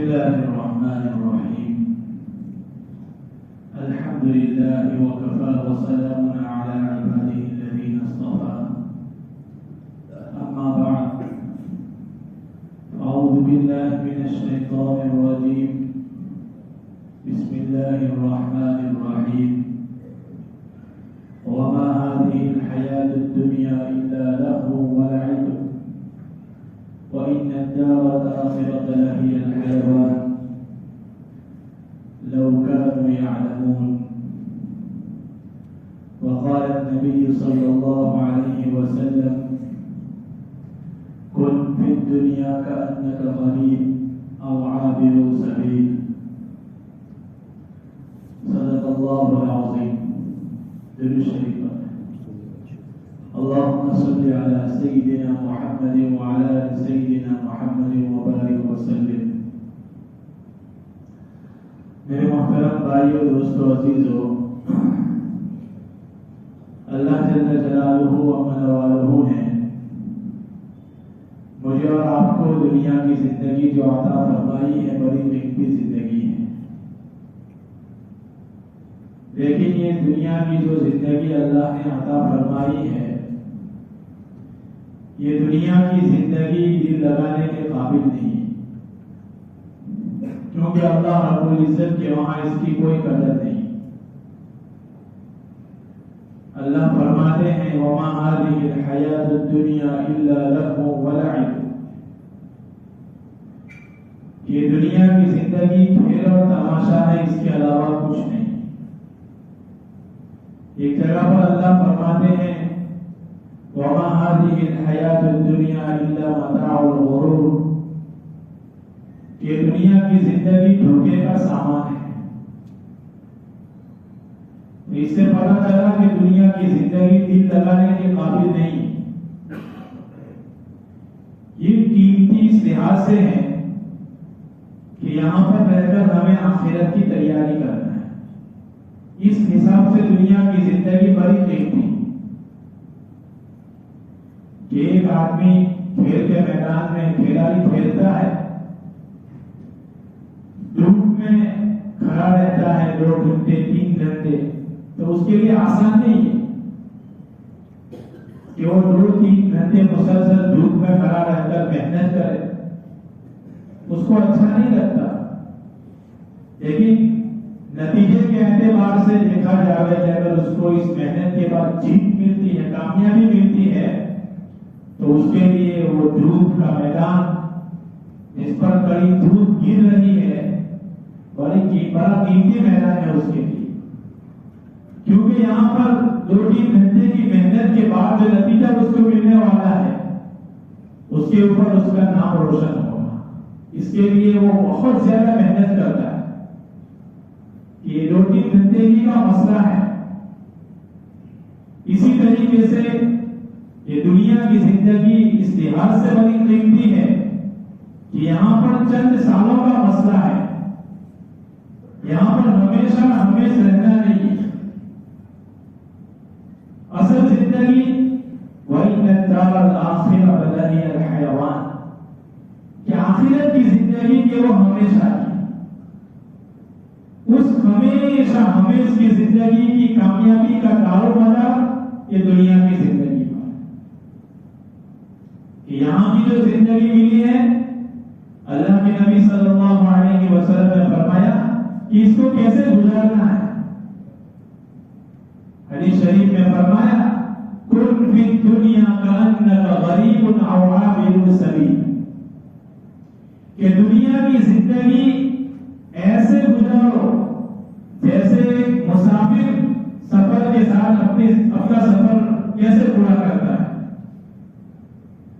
الله الرحمن الرحيم. الحمد لله وكفى وسلام على عباده الذين اصطفى. أما بعد، أعوذ بالله من الشيطان الرجيم. بسم الله الرحمن الرحيم. وما هذه الحياة الدنيا إلا لهو ولعب وإن الدار الآخرة لهي الحيوان لو كانوا يعلمون. وقال النبي صلى الله عليه وسلم: كن في الدنيا كأنك غريب أو عابر سبيل. صدق الله العظيم. درود شریف. اللهم صل على سيدنا محمد وعلى آل سيدنا محمد وبارك وسلم. میرے محترم بھائیو، دوستو، عزیزو، اللہ جل جلالہ ومن والہ نے مجھے اور آپ کو دنیا کی زندگی جو عطا فرمائی ہے، بڑی قیمتی زندگی ہے. لیکن یہ دنیا کی جو زندگی اللہ نے عطا فرمائی ہے، یہ دنیا کی زندگی دل لگانے کے قابل نہیں، کیونکہ اللہ رب العزت کے وہاں اس کی کوئی قدر نہیں. اللہ فرماتے ہیں: وَمَا هَذِهِ الْحَيَاةُ الدُّنْيَا إِلَّا لَهْوٌ وَلَعِبٌ. یہ دنیا کی زندگی کھیل اور تماشا ہے، اس کے علاوہ کچھ نہیں. ایک جگہ پر اللہ فرماتے ہیں: وَمَا هَذِهِ الْحَيَاةُ الدُّنْيَا إِلَّا مَتَاعُ الْغُرُورِ. یہ دنیا کی زندگی دھوکے کا سامان ہے. اس سے پتہ چلا کہ دنیا کی زندگی دل لگانے کے قابل نہیں. یہ قیمتی اس لحاظ سے ہے کہ یہاں پر رہ کر ہمیں آخرت کی تیاری کرنا ہے. اس حساب سے دنیا کی زندگی بڑی قیمتی. کہ ایک آدمی کھیل کے میدان میں کھلاڑی کھیلتا ہے، دھوپ میں کھڑا رہتا ہے 2 گھنٹے 3 گھنٹے، تو اس کے لیے آسان نہیں ہے کہ وہ 2-3 گھنٹے مسلسل دھوپ میں کھڑا رہ کر محنت کرے. اس کو اچھا نہیں لگتا. لیکن نتیجے کے اعتبار سے دیکھا جائے، اگر اس کو اس محنت کے بعد جیت ملتی ہے، کامیابی ملتی ہے، تو اس کے لیے وہ دھوپ کا میدان، جس پر کڑی دھوپ گر رہی ہے، بڑا قیمتی میدان ہے اس کے لیے. کیونکہ یہاں پر 2-3 گھنٹے کی محنت کے بعد جو نتیجہ اس کو ملنے والا ہے، اس کے اوپر اس کا نام روشن ہوگا. اس کے لیے وہ بہت زیادہ محنت کرتا ہے. یہ 2-3 گھنٹے ہی کا مسئلہ ہے. اسی طریقے سے یہ دنیا کی زندگی اس لحاظ سے بڑی قیمتی ہے کہ یہاں پر چند سالوں کا مسئلہ ہے. یہاں پر ہمیشہ رہنا نہیں ہے. اصل زندگی وَإِنَّ الدَّارَ الْآخِرَةَ لَهِيَ الْحَيَوَانُ، کہ آخرت کی زندگی کے وہ ہمیشہ ہے. اس ہمیش کی زندگی کی کامیابی کا دارومدار یہ دنیا کی زندگی پر. یہاں کی جو زندگی ملی ہے، اللہ کے نبی صلی اللہ علیہ وسلم نے فرمایا کہ اس کو کیسے گزارنا ہے. حدیث شریف میں فرمایا: کن فی الدنیا کأنک غریب او عابر سبیل. کہ دنیا کی زندگی ایسے گزارو جیسے مسافر سفر کے ساتھ اپنا سفر کیسے پورا کرتا ہے.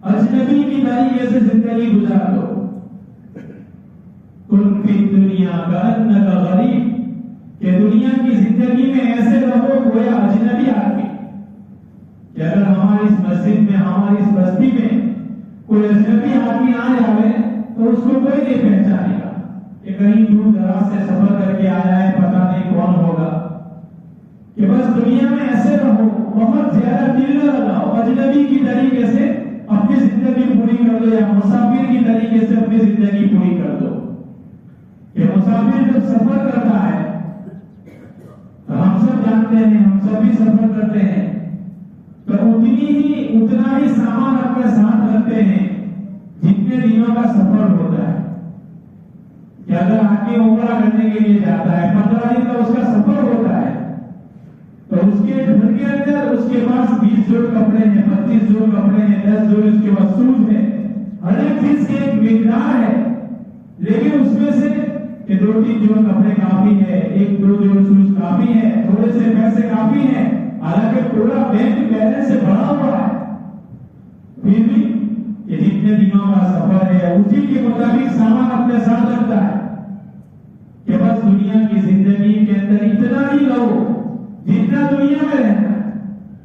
اجنبی کی طریقے سے زندگی گزار دو. کن فی الدنیا کأنک غریب، کہ دنیا کی زندگی میں ایسے رہو گویا اجنبی آدمی. کہ اگر ہماری اس مسجد میں، ہماری اس بستی میں کوئی اجنبی آدمی آ جائے تو اس کو کوئی نہیں پہچانے گا کہ کہیں دور دراز سے سفر کر کے آیا ہے، پتہ نہیں کون ہوگا. کہ بس دنیا میں ایسے رہو، بہت زیادہ دل نہ لگاؤ، اجنبی کی طریقے سے اپنی زندگی پوری کر دو، یا مسافر کی طریقے سے اپنی زندگی پوری کر دو. جب بھی سفر کرتے ہیں تو اتنا ہی سامان اپنے ساتھ رکھتے ہیں جتنے دنوں کا سفر ہوتا ہے. کہ اگر آدمی عمرہ کرنے کے لیے جاتا ہے 15 دن کا اس کا سفر ہوتا ہے تو اس کے گھر کے اندر اس کے پاس 20 جوڑ کپڑے ہیں, 25 جوڑ کپڑے ہیں, 10 جوڑ اس کے پاس سوٹ ہے. ہر ایک چیز کی ایک مقدار ہے, لیکن اس میں سے کہ 2-3 جوڑ کپڑے کافی ہے, 1-2 جوڑ سوٹ کافی ہے, تھوڑے سے پیسے کافی ہیں. حالانکہ پورا بینک بیلنس سے بڑا ہوا ہے, پھر بھی کہ جتنے دنوں کا سفر ہے اسی کے مطابق سامان اپنے ساتھ رکھتا ہے کہ بس دنیا کی زندگی کے اندر اتنا ہی رہو جتنا دنیا میں رہنا ہے.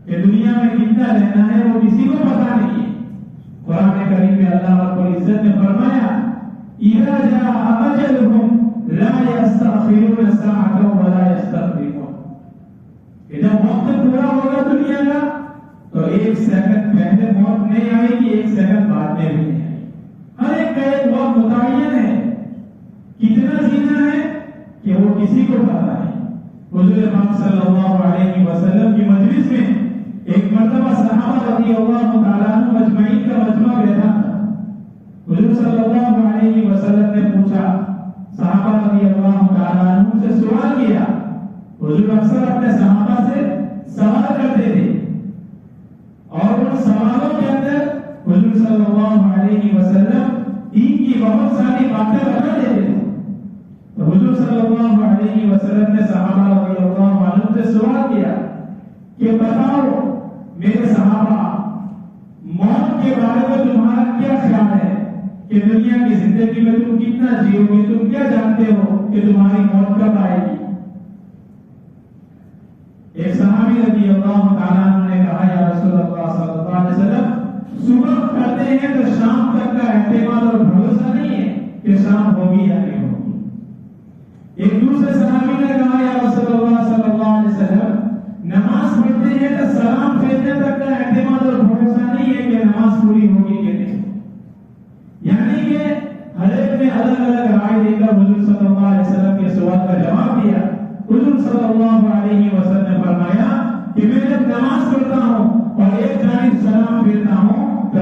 کہ دنیا میں کتنا رہنا ہے وہ کسی کو پتا نہیں ہے. قرآن کریم میں اللہ رب العزت نے فرمایا اذا جاء اجلهم لا يستأخرون ساعة ولا يستقدمون. کہ جب وقت پورا ہوگا دنیا کا تو 1 سیکنڈ پہلے موت نہیں آئے گی, 1 سیکنڈ بعد میں بھی نہیں آئے گی. ہر ایک کا ایک وقت متعین ہے, کتنا جینا ہے کہ وہ کسی کو پتا نہیں. حضور پاک صلی اللہ علیہ وسلم کی مجلس میں ایک مرتبہ صحابہ رضی اللہ تعالیٰ عنہ مجمعین کا مجمع بیٹھا تھا. حضور صلی اللہ علیہ وسلم نے پوچھا, صحابہ رضی اللہ تعالیٰ عنہ سے سوال کیا. حضور اکثر اپنے صحابہ سے سوال کرتے تھے اور ان سوالوں کے اندر حضور صلی اللہ علیہ وسلم دین کی بہت ساری باتیں بتا دیتے تھے. تو حضور صلی اللہ علیہ وسلم نے صحابہ رضی اللہ عنہ سے سوال کیا کہ بتاؤ میرے صحابہ, موت کے بارے میں تمہارا کیا خیال ہے کہ دنیا کی زندگی میں تم کتنا جیو گے, تم کیا جانتے ہو کہ تمہاری موت کب آئے گی. ایک صحابی رضی اللہ تعالیٰ عنہ نے کہا یا رسول اللہ صلی اللہ علیہ وسلم, صبح کرتے ہیں تو شام تک کا اعتماد اور بھروسہ نہیں ہے کہ شام ہوگی یا نہیں ہوگی. ایک دوسرے صحابی نے کہا یا رسول اللہ صلی اللہ علیہ وسلم, نماز پڑھتے ہیں تو سلام پھیرنے تک کا اعتماد اور بھروسہ نہیں ہے کہ نماز پوری ہوگی کہ نہیں. یعنی کہ ہر ایک نے الگ الگ رائے دے کر حضور صلی اللہ علیہ وسلم کے سوال کا جواب دیا. حضور صلی اللہ علیہ وسلم نے فرمایا کہ میں جب نماز پڑھتا ہوں اور ایک جانب سلام پھیرتا ہوں تو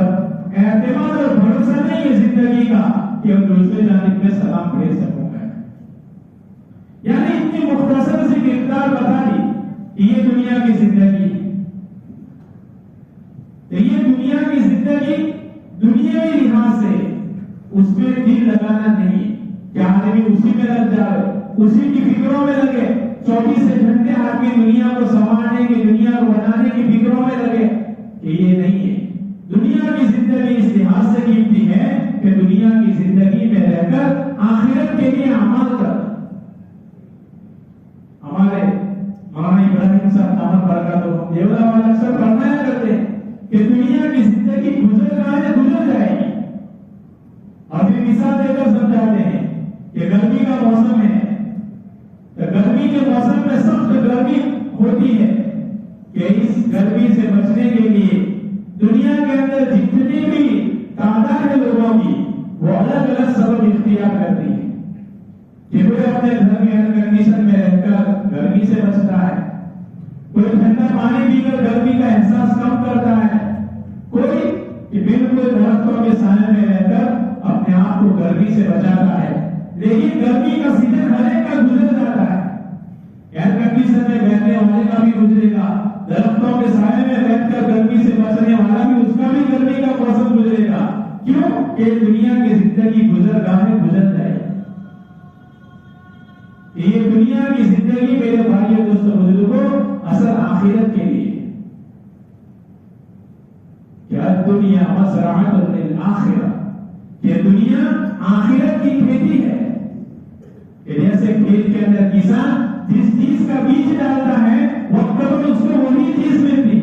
اعتماد اور بھروسہ نہیں ہے زندگی کا کہ دوسرے جانب میں سلام پھیر سکوں گا. یعنی اتنی مختصر سی مقدار بتا دی کہ یہ دنیا کی زندگی, یہ دنیا کی زندگی دنیاوی لحاظ سے اس میں دل لگانا نہیں کہ آدمی اسی میں لگ جائے, اسی کی فکروں میں لگے, 24 گھنٹے آدمی دنیا کو سنوارنے کی, دنیا کو بنانے کی فکروں میں لگے, کہ یہ نہیں ہے. دنیا کی زندگی اس لحاظ سے قیمتی ہے کہ دنیا کی زندگی میں رہ کر آخرت کے لیے عمل کرنا. ہمارے مولانا ابراہیم صاحب دامت برکاتہ دیولا والے اکثر فرمایا کرتے ہیں کہ دنیا کی زندگی گزر جائے گی. ابھی مثال دے کر سمجھاتے ہیں کہ گرمی کا موسم ہے تو گرمی کے موسم میں سخت گرمی ہوتی ہے کہ اس گرمی سے بچنے کے لیے دنیا کے اندر جتنی بھی تعداد ہے لوگوں کی وہ الگ الگ سبب اختیار کرتی ہے. کہ کوئی اپنے گھر میں ایئر کنڈیشن میں رہ کر گرمی سے بچتا ہے, کوئی ٹھنڈا پانی پی کر گرمی کا احساس کم کرتا ہے, کوئی کہ بالکل درختوں کے سائے میں رہ کر اپنے آپ کو گرمی سے بچاتا ہے. لیکن گرمی کا سیزن ہر ایک کا گزر جاتا ہے. ایئر کنڈیشن میں بیٹھنے والے کا بھی گزرے گا, درختوں کے سائے میں بیٹھ کر گرمی سے بچنے والا بھی, اس کا بھی گرمی کا موسم گزرے گا. کیوں کہ دنیا کی زندگی گزر جائے. یہ دنیا کی زندگی میرے بھائیوں دوستوں بزرگوں اصل آخرت کے لیے کیا دنیا مزرعۃ للآخرہ, یہ دنیا آخرت کی کھیتی ہے. کہ جیسے کھیت کے اندر کسان جس چیز کا بیج ڈالتا ہے وقت پر اس کو وہی چیز ملتی.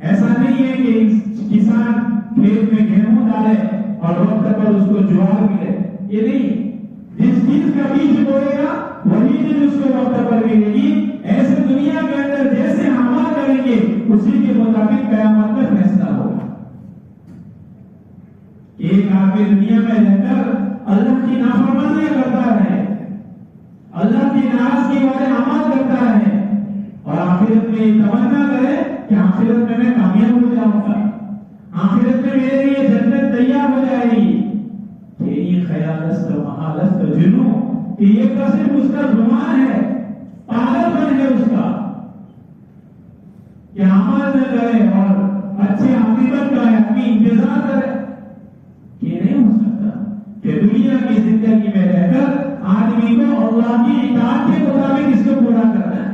ایسا نہیں ہے کہ کسان کھیت میں گیہوں ڈالے اور وقت پر اس کو جوار ملے, یہ نہیں. جس چیز کا بیج بوئے گا وہی چیز اس کو وقت پر ملے گی. ایسے دنیا کے اندر جیسے عمل کریں گے اسی کے مطابق قیامت میں فیصلہ ہوگا. ایک آدمی دنیا میں رہ کر اللہ کی نافرمانی کرتا ہے, اللہ کی ناراضگی والے عمل کرتا ہے, آخرت میں تمنا کرے کہ آخرت میں کامیاب ہو جاؤں گا، آخرت میں میرے لیے جنت تیار ہو جائے گی، تیری خیالست محالست جنوں کہ یہ تو صرف اس کا گمان ہے، پاگل پن ہے اس کا کہ عمل نہ کرے اور اچھے عاقبت کا آدمی انتظار کرے. یہ نہیں ہو سکتا کہ دنیا کی زندگی میں رہ کر آدمی کو اللہ کی اطاعت کے مطابق اس کو پورا کرنا ہے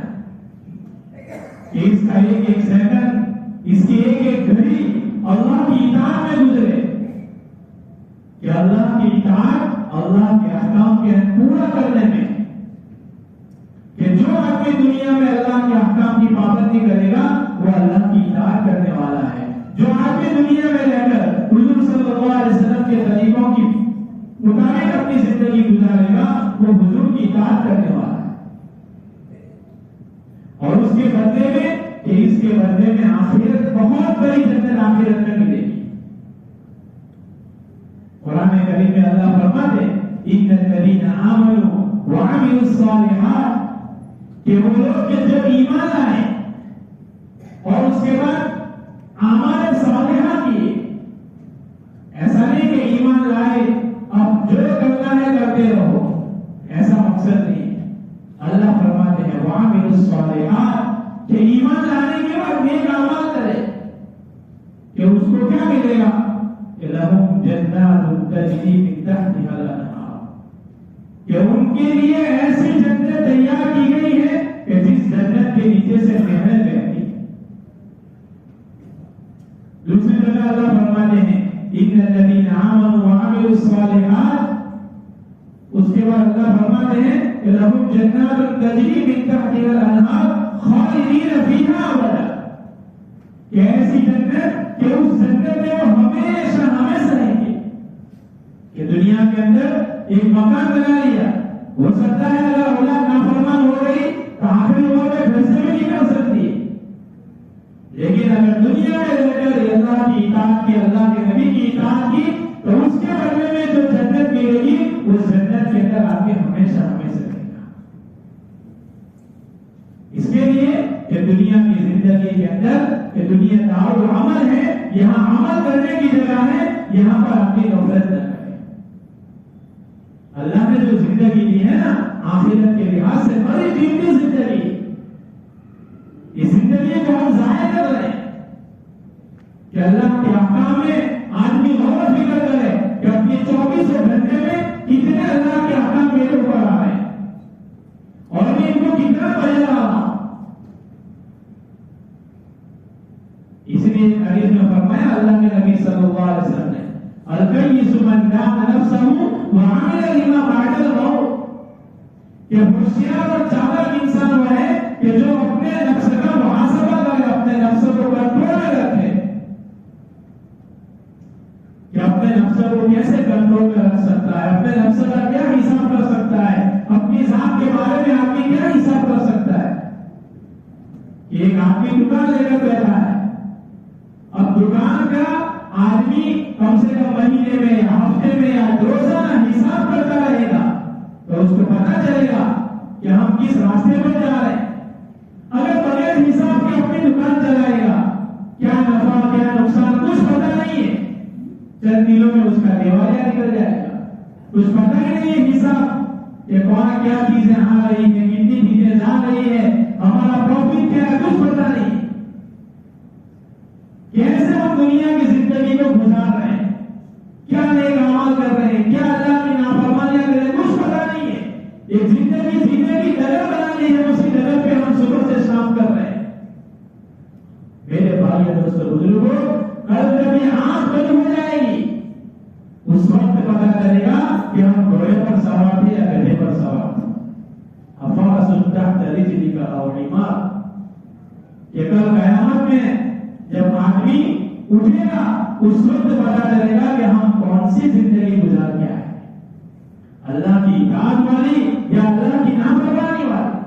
کہ اس کا ایک ایک سیکنڈ، اس کی ایک ایک گھڑی اللہ کی اطاعت میں گزرے، کہ اللہ کی اطاعت اللہ کے احکام کے پورا کرنے میں، کہ جو آدمی دنیا میں اللہ کے احکام کی پابندی کرے گا وہ اللہ کی اطاعت کرنے والا ہے. جو آدمی دنیا میں رہ کر حضور صلی اللہ علیہ وسلم کے طریقوں کی مطابق اپنی زندگی گزارے گا وہ حضور کی اطاعت کرنے والا ہے. اور اس کے بدلے میں کہ اس کے بدلے میں آخرت بہت بڑی جنت آخرت میں ملے گی. قرآن کریم میں اللہ فرماتے ان الذین آمنوا وعملوا الصالحات کہ وہ لوگ کہ جو ایمان لائے اور اس کے بعد اعمال صالحہ کیے. ایسا نہیں کہ ایمان لائے اب جو کرنا ہے کرتے رہو، ایسا مقصد نہیں. اللہ فرماتے ہیں وعملوا الصالحات کہ ایمان لانے کے بعد نیک اعمال کرے، کہ اس کو کیا ملے گا کہ لہم جنات تجری من تحتها الانہار، کہ ان کے لیے ایسی جنت تیار کی گئی ہے کہ جس جنت کے نیچے سے نہریں بہتی ہیں. دوسری جگہ اللہ فرماتے ہیں ان الذین آمنوا وعملوا الصالحات، اس کے بعد اللہ فرماتے ہیں کہ لہم جنات تجری من تحتها الانہار خالدین فیہا ابدا، کہ ایسی جنت کہ اس جنت میں وہ ہمیشہ ہمیشہ رہیں گے. کہ دنیا کے اندر ایک مکان بنا لیا، ہو سکتا ہے اگر اولاد نافرمان ہو گئی تو آخری عمر میں گھر سے بھی نکل سکتی ہے، لیکن اگر دنیا میں رہ کر اللہ کی اطاعت کی، اللہ کے نبی کی اطاعت کی، تو اس کے بدلے میں جو جنت ملے گی اس جنت کے اندر آدمی ہمیشہ ہمیشہ رہے گا. اس کے لیے کہ دنیا کی زندگی کے اندر کہ دنیا دار العمل ہے، یہاں عمل کرنے کی جگہ ہے، یہاں پر اپنی غفلت نہ کرے. اللہ نے جو زندگی دی ہے نا آخرت کے لحاظ سے بڑی قیمتی زندگی، اس زندگی کو ہم ضائع کر رہے ہیں. کہ اللہ کے احکام میں آدمی غور و فکر کرے کہ اپنے 24 گھنٹے میں کتنے اللہ کے احکام میرے اوپر آ رہے ہیں اور میں ان کو کتنا پڑھ رہا ہوں. اس لیے حدیث میں فرمایا اللہ کے نبی صلی اللہ علیہ وسلم نے القیس من دان نفسه وعمل لما بعد الموت، کہ ہوشیار اور چالاک انسان وہ ہے کہ جو اپنے نفس کا محاسبہ کرے، اپنے نفس کو کنٹرول میں رکھے، کہ اپنے نفس کو کیسے کنٹرول میں رکھ سکتا ہے، اپنے نفس کا کیا حساب کر سکتا ہے، اپنی ذات کے بارے میں آدمی کیا حساب کر سکتا ہے. ایک آدمی دکان لے کر بیٹھا ہے، اب دکان کا آدمی کم سے کم مہینے میں یا ہفتے میں یا روزانہ حساب کرتا رہے گا تو اس کو پتا چلے گا کہ ہم کس راستے پر جا رہے ہیں. اگر بغیر حساب کے اپنی دکان چلائے گا، کیا نفع کیا نقصان کچھ پتا نہیں ہے، چند دنوں میں اس کا دیوالیہ نکل جائے گا. کچھ پتا ہی نہیں ہے حساب کہ کون کیا چیزیں آ رہی ہیں، کتنی چیزیں جا رہی ہے، ہمارا پروفٹ کیا ہے، کچھ پتا نہیں. کیسے ہم دنیا کی زندگی کو گزار رہے ہیں، کیا نیک اعمال کر رہے ہیں، کیا اللہ کی نافرمانیاں کر رہے ہیں، کچھ پتا نہیں ہے. ایک زندگی جینے کی ڈگر بنا لی ہے، اسی ڈگر پہ ہم صبح سے شام کر رہے ہیں. میرے بھائی دوستو بزرگوں، کل کبھی آنکھ بند ہو جائے گی، اس وقت پتا چلے گا کہ ہم گھوڑے پر سوار تھے یا گدھے پر سوار تھے. افرس تحت رجلک او حمار، کہ کل قیامت میں جب آدمی اٹھے گا اس وقت پتا چلے گا کہ ہم کون سی زندگی گزار کے آئے، اللہ کی اطاعت والی یا اللہ کی نافرمانی والی.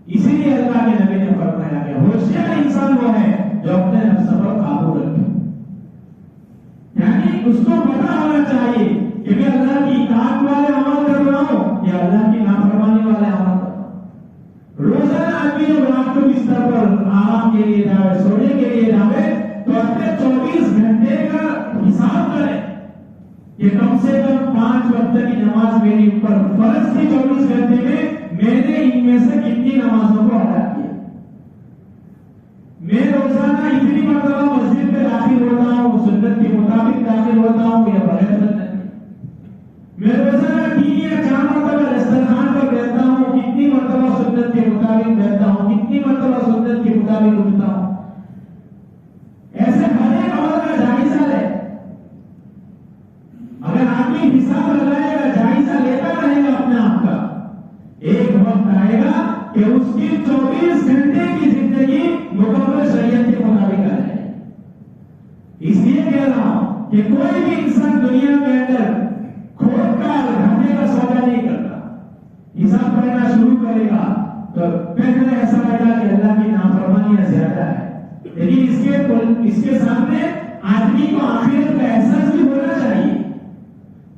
اسی لیے اللہ کے نبی نے فرمایا کہ ہوشیار انسان وہ ہے جو اپنے نفس پر قابو رکھے، یعنی اس کو پتا ہونا چاہیے کہ میں اللہ کی اطاعت والے عمل کر رہا ہوں یا اللہ کی نافرمانی والے عمل کر رہا ہوں. روزانہ حساب کریں کہ کم سے کم 5 وقت کی نماز میری اوپر فرض تھی 24 گھنٹے میں نے ان میں سے کتنی نمازوں کو ادا کیا. میں روزانہ اتنی مرتبہ مسجد میں داخل ہوتا ہوں سنت کے مطابق داخل ہوتا ہوں یا بغیر سنت. میں روزانہ 3 یا 4 مرتبہ دسترخوان پر بیٹھتا ہوں, کتنی مرتبہ سنت کے مطابق بیٹھتا ہوں, کتنی مرتبہ سنت کے مطابق اٹھتا ہوں. ایسے ہر ایک عمل کا جائزہ لے. اگر آدمی حساب لگائے گا, جائزہ لیتا رہے گا اپنے آپ کا, ایک وقت آئے گا کہ اس کی 24 گھنٹے کی زندگی مکمل شریعت کے مطابق آ جائے. اس لیے کہہ رہا ہوں کہ کوئی بھی انسان دنیا کے اندر کھوٹ کر گھاٹے کا سودا نہیں کرتا. حساب کرنا شروع کرے گا تو پہلے ایسا لگا کہ اللہ کی نافرمانیاں زیادہ ہے, لیکن اس کے سامنے آدمی کو آخرت کا احساس بھی ہونا چاہیے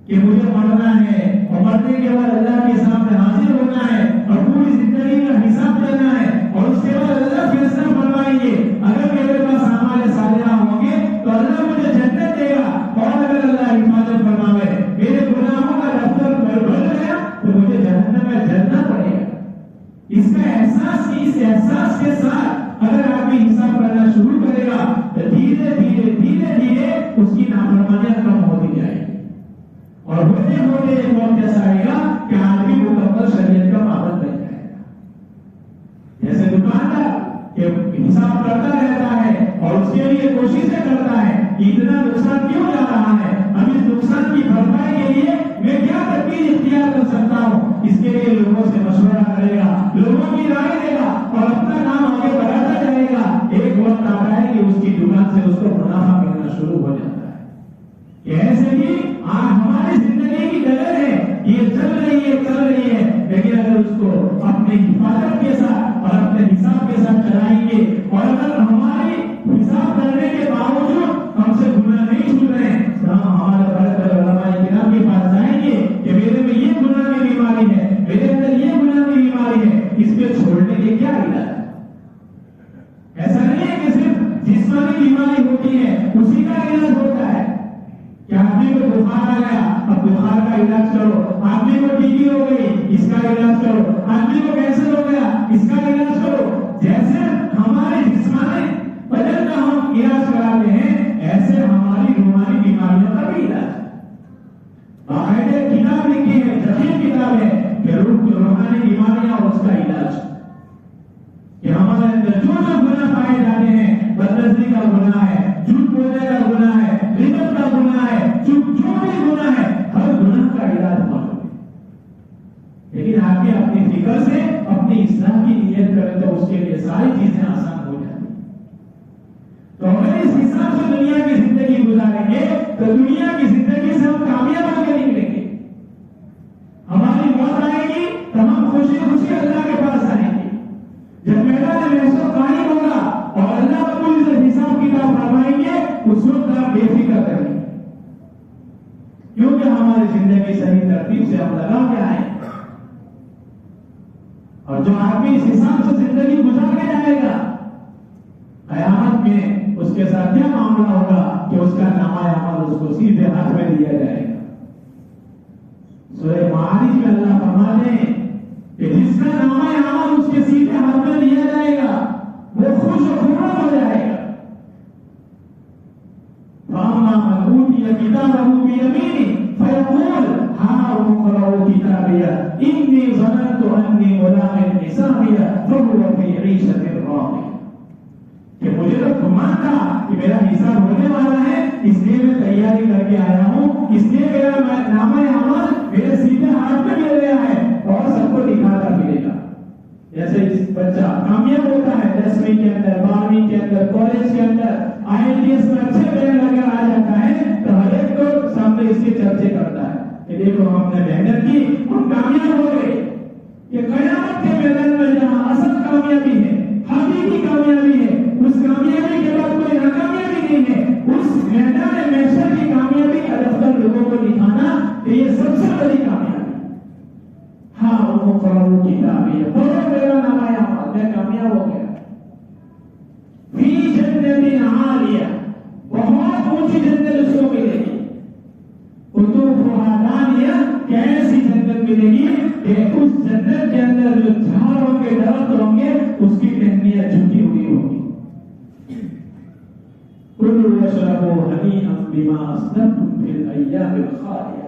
کہ مجھے مرنا ہے اور مرنے کے بعد اللہ کے سامنے حاضر ہونا ہے اور پوری زندگی کا حساب دینا ہے, اور اس کے بعد اللہ فیصلہ فرمائیں گے. اگر میرے پاس اعمال صالحہ ہوں گے تو اللہ مجھے جنت دے گا, اور اگر اللہ حفاظت فرمائے میرے گناہوں کا دفتر بھر گیا تو مجھے جہنم میں جلنا پڑے گا. اس کا احساس, اس احساس کے ساتھ اگر آدمی حساب کرنا شروع کرے گا تو دھیرے دھیرے دھیرے دھیرے اس کی نافرمانیاں کم ہوتی جائے گی, اور ہوتے ہوتے ایک وقت ایسا آئے گا کہ آدمی مکمل شریعت کا پابند بن جائے گا. جیسے دکاندار کہ حساب کرتا رہتا ہے اور اس کے لیے کوششیں کرتا ہے کہ اتنا نقصان کیوں جا رہا ہے, اب اس نقصان کی بھرپائی کے لیے میں کیا تدبیر اختیار کر سکتا ہوں, اس کے لیے لوگوں سے مشورہ کرے گا, لوگوں کی رائے دے گا اور اپنا کام آگے بڑھاتا جائے گا. ایک وقت آتا ہے کہ اس کی دکان سے اس کو منافع ملنا شروع ہو جاتا ہے. ایسے ہی ہماری زندگی کی ڈگر ہے, یہ چل رہی ہے, لیکن اگر اس کو اپنے حفاظت کے ساتھ اور اپنے حساب کے ساتھ چلائیں گے, اور اگر ہماری حساب کرنے کے باوجود ہم سے گناہ نہیں چھوٹ رہے تو ہم ہمارے بڑے علماء کرام کے پاس جائیں گے کہ میرے میں یہ گناہ کی بیماری ہے, میرے اندر یہ گناہ کی بیماری ہے, اس پہ چھوڑنے کے کیا علاج ہے. ایسا نہیں ہے کہ صرف جسمانی بیماری ہوتی ہے اسی کا علاج ہوتا ہے کہ آدمی کو بخار آ گیا, اب بخار کا علاج کرو, آدمی کو ٹی بی ہو گئی اس کا علاج کرو, آدمی کو کینسر ہو گیا اس کا علاج کرو. جیسے ہمارے جسمانی بدن کا ہم علاج کراتے ہیں, ایسے ہماری روحانی بیماریوں کا بھی علاج. باقاعدہ کتاب لکھی ہے, جدید کتاب ہے کہ روحانی بیماریاں اور اس کا علاج, کہ ہمارے اندر جو گناہ پائے جاتے ہیں, بدنظری کا گناہ ہے, جھوٹ بولنے کا گناہ ہے, غیبت کا گناہ ہے, جو بھی گناہ ہے, ہر گناہ کا علاج موجود ہے. لیکن آگے اپنی فکر سے اپنی اصلاح کی نیت کرے تو اس کے لیے ساری چیزیں آسان ہو جاتی. تو اگر اس حساب سے دنیا کی زندگی گزاریں گے تو دنیا کی زندگی سے ہم کامیاب ہو کے نکلیں گے. ہماری موت آئے گی تو ہم خوشی خوشی اللہ کے پاس آئیں گے. جب میدان محشر قائم ہوگا اور اللہ رب العزت حساب کتاب فرمائیں گے, اس وقت آپ بے فکر کریں گے, کیونکہ ہماری زندگی صحیح ترتیب سے ہم لگا کے آئے. اور جو آدمی اس حساب سے زندگی گزار کے جائے گا, قیامت میں اس کے ساتھ کیا معاملہ ہوگا کہ اس کا نامہ اعمال اس کو سیدھے ہاتھ میں دیا جائے گا. سورہ معارج میں اللہ فرماتے ہیں کہ جس کا نامہ اعمال اس کے سیدھے ہاتھ میں دیا جائے گا وہ خوش و خرم ہو جائے گا. فَأَمَّا مَنْ أُوتِيَ كِتَابَهُ بِيَمِينِهِ فَيَقُولُ هَاؤُمُ اقْرَءُوا كِتَابِيَهْ إِنِّي ظَنَنتُ أَنِّي مُلَاقٍ حِسَابِيَهْ فَهُوَ فِي عِيشَةٍ رَاضِيَةٍ. کہ مجھے تو گمان تھا کہ میرا حساب ہونے والا ہے, اس لیے میں تیاری کر کے آیا ہوں, اس لیے میرا نامہ اعمال میرے سیدھے ہاتھ میں مل گیا ہے اور سب کو دکھاتا ملے گا. جیسے بچہ کامیاب ہوتا ہے 10ویں کے اندر, 12ویں کے اندر, کالج کے اندر, IELTS میں اچھے پیر لگ کر آ جاتا ہے تو ہر ایک کو سامنے اس کے چرچے کرتا ہے کہ دیکھو ہم نے محنت کی, ہم کامیاب ہو گئے. کہ قیامت کے میدان میں جہاں اصل کامیابی ہے, حقیقی کامیابی ہے, اس کامیابی کے بعد کوئی ناکامیابی نہیں ہے. اس میدان محشر کی کامیابی کا دفتر لوگوں کو دکھانا کہ یہ سب سے بڑی کامیابی. ہاں وہ قرآن کی کتابی ہے, بہت میرا نامہ اعمال میں کامیاب ہو گیا. فی جنت عالیہ, بہت اونچی جنت اس کو ملے کہ اس جنت کے اندر جو جھاڑوں کے درخت ہوں گے اس کی ٹہنیاں جھکی ہوئی ہوں گی. کلوا واشربوا ہنیئا بما اسلفتم فی الایام الخالیہ.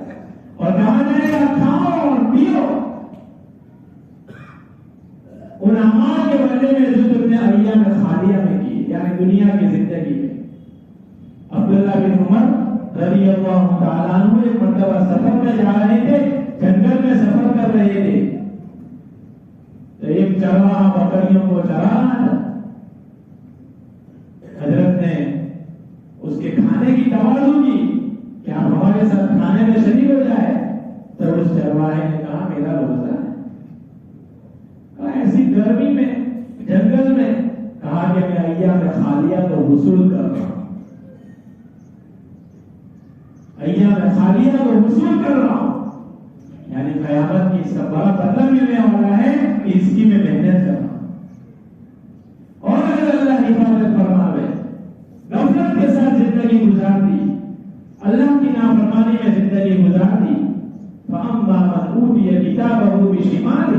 اور کہا جائے گا کھاؤ اور پیو ان اعمال کے بدلے میں جو تم نے ایام خالیہ میں کی، یعنی دنیا کی زندگی میں. عبداللہ بن عمر رضی اللہ تعالیٰ عنہ ایک مرتبہ سفر میں جا رہے تھے، جنگل میں سفر کر رہے تھے، تو ایک چرواہا بکریوں کو چرا رہا تھا. حضرت نے اس کے کھانے کی توازو کی کہ آپ ہمارے ساتھ کھانے میں شریک ہو جائے. تو اس چرواہے نے کہا میرا روزہ ہے. ایسی گرمی میں جنگل میں کہا کہ میں ایام خالیہ کو وصول کر رہا ہوں، ایام خالیہ کو وصول کر رہا ہوں، یعنی قیامت کی اس کا بڑا بدلہ ملنے والا ہے کہ اس کی میں محنت کر رہا ہوں. اور اگر اللہ حفاظت فرماوے غفلت کے ساتھ زندگی گزار دی، اللہ کی نافرمانی میں زندگی گزار دی، فَأَمَّا مَنْ أُوتِيَ كِتَابَهُ بِشِمَالِهِ،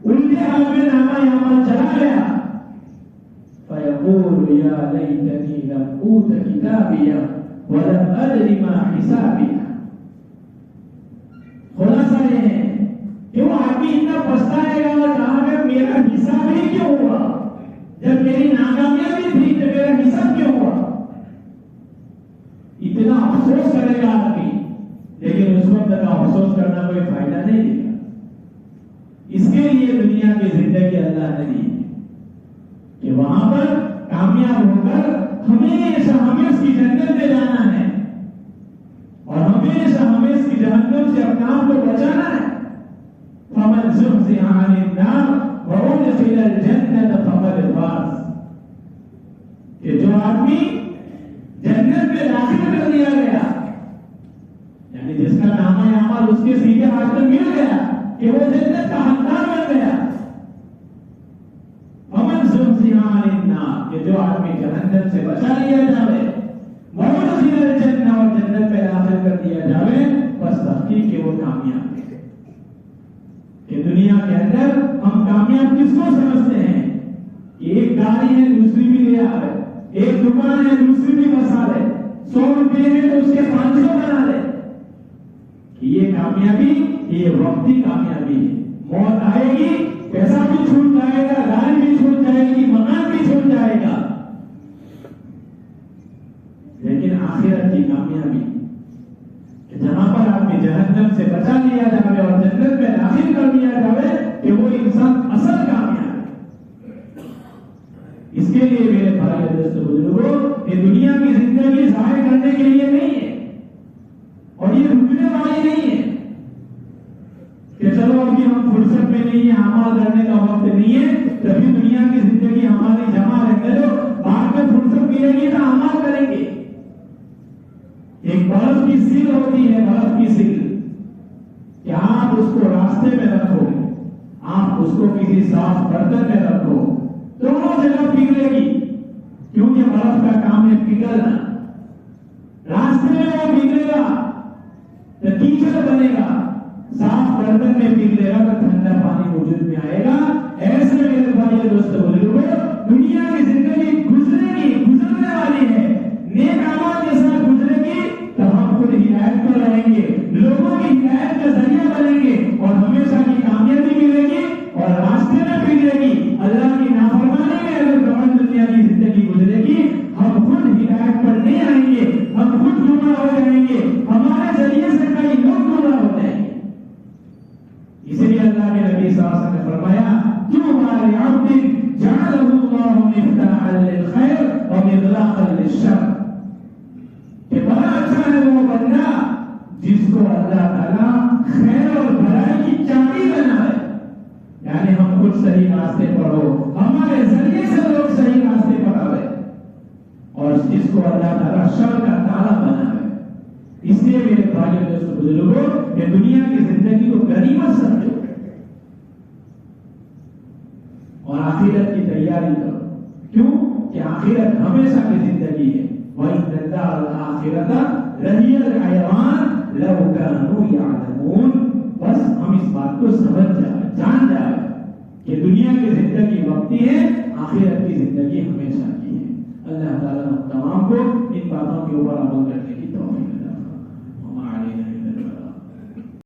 الٹے ہاتھ میں نامہ اعمال چلا گیا، فَيَقُولُ يَا لَيْتَنِي لَمْ أُوتَ كِتَابِيَهْ وَلَمْ أَدْرِ مَا حِسَابِيَهْ. خلاصہ یہ ہے کہ وہ آدمی اتنا پچھتائے گا اور کہا کہ میرا حساب ہی کیوں ہوا، جب میری ناکامیابی تھی تو میرا حساب کیوں ہوا. اتنا افسوس کرے گا آدمی، لیکن اس وقت تک افسوس کرنا کوئی فائدہ نہیں دے گا. اس کے لیے دنیا کی زندگی اللہ نے دی کہ وہاں پر کامیاب ہو کر ہمیشہ ہمیں اس کی جنت میں جانا ہے اور ہمیشہ ہمیں اس کی جہنم سے اپنے آپ کو بچانا ہے. فَمَنْ زُحْزِحَ عَنِ النَّارِ وَأُدْخِلَ الْجَنَّةَ فَقَدْ فَازَ. کہ جو آدمی جنت میں داخل کر دیا گیا، یعنی جس کا نامہ اعمال اس کے سیدھے ہاتھ میں مل گیا کہ وہ جنت کا حقدار بن گیا. وَمَنْ زُحْزِحَ عَنِ النَّارِ، کہ جو آدمی جہنم سے بچا لیا جاوے، وَأُدْخِلَ الْجَنَّةَ، اور جنت میں داخل کر دیا جاوے، بس تحقیق کہ وہ کامیاب ہے. کہ دنیا کے اندر ہم کامیاب کس کو سمجھتے ہیں کہ ایک گاڑی ہے دوسری بھی لے آئے، ایک دکان ہے دوسری بھی بسا لے، 100 روپے ہے تو اس کے 500 بنا لے. یہ کامیابی یہ وقتی کامیابی ہے. موت آئے گی، پیسہ بھی چھوٹ جائے گا، گاڑی بھی چھوٹ جائے گی، مکان بھی چھوٹ جائے گا، لیکن آخرت کی کامیابی کہ جہاں پر آدمی جہنم سے بچا لیا جائے اور جنت میں داخل کر دیا جائے کہ وہ انسان اصل کامیاب ہے. اس کے لیے میرے بھائی اور دوستو بزرگوں، یہ دنیا کی زندگی ضائع کرنے کے لیے نہیں ہے اور یہ رکنے والی نہیں ہے کہ چلو ابھی ہم فرصت میں نہیں ہیں، اعمال کرنے کا وقت نہیں ہے، تبھی دنیا کی زندگی ہماری جمع رہنے دو، بعد میں فرصت ملے گی تو اعمال کریں گے. ایک برف کی سیل ہوتی ہے، برف کی سیل، کہ آپ اس کو راستے میں رکھو، آپ اس کو کسی صاف برتن میں رکھو، دونوں جگہ پگھلے گی، کیونکہ برف کا کام ہے پگھلنا. راستے میں وہ پگھلے گا تو کیچڑ بنے گا، صاف برتن میں پگھلے گا تو ٹھنڈا پانی وجود میں آئے گا. ایسے میرے بھائی دوستو بزرگوں، دنیا کی زندگی گزرنے والی ہے، نیک اعمال کے ساتھ گزرے گی تو ہم خود ہدایت پر رہیں گے، لوگوں کی ہدایت کا ذریعہ بنیں گے اور ہمیشہ کی کامیابی ملے گی. اور راستے میں پگھلے گی، اللہ کی نافرمانی میں اگر گھمنڈ دنیا کی زندگی گزرے گی، ہم خود ہدایت پر نہیں آئیں گے، ہم خود گمراہ ہو جائیں گے، ہمارے ذریعے سے کئی لوگ گمراہ ہو جائیں گے. اسی لیے اللہ کے نبی صلی اللہ علیہ وسلم نے فرمایا طوبیٰ لعبد جعلہ اللہ مفتاحا للخیر ومغلاقا للشر، کہ بڑا اچھا ہے وہ بندہ جس کو اللہ تعالیٰ خیر اور بھلائی کی چابی بنائے، یعنی ہم خود صحیح راستے پر ہو، ہمارے ذریعے سے لوگ صحیح راستے پر آئے، اور جس کو اللہ تعالیٰ شر کا تالا بنائے. اس لیے میرے بھائیوں دوستو بزرگوں، کہ دنیا کی زندگی کو غنیمت سمجھو اور آخرت کی تیاری کرو. کیوں کہ آخرت ہمیشہ کی زندگی ہے. وَإِنَّ الدَّارَ الْآخِرَةَ لَهِيَ الْحَيَوَانُ لَوْ كَانُوا يَعْلَمُونَ. بس ہم اس بات کو سمجھ جائے، جان جائے کہ دنیا کی زندگی وقتی ہے، آخرت کی زندگی ہمیشہ کی ہے۔ اللہ تعالیٰ تمام کو ان باتوں کے اوپر عمل کرنے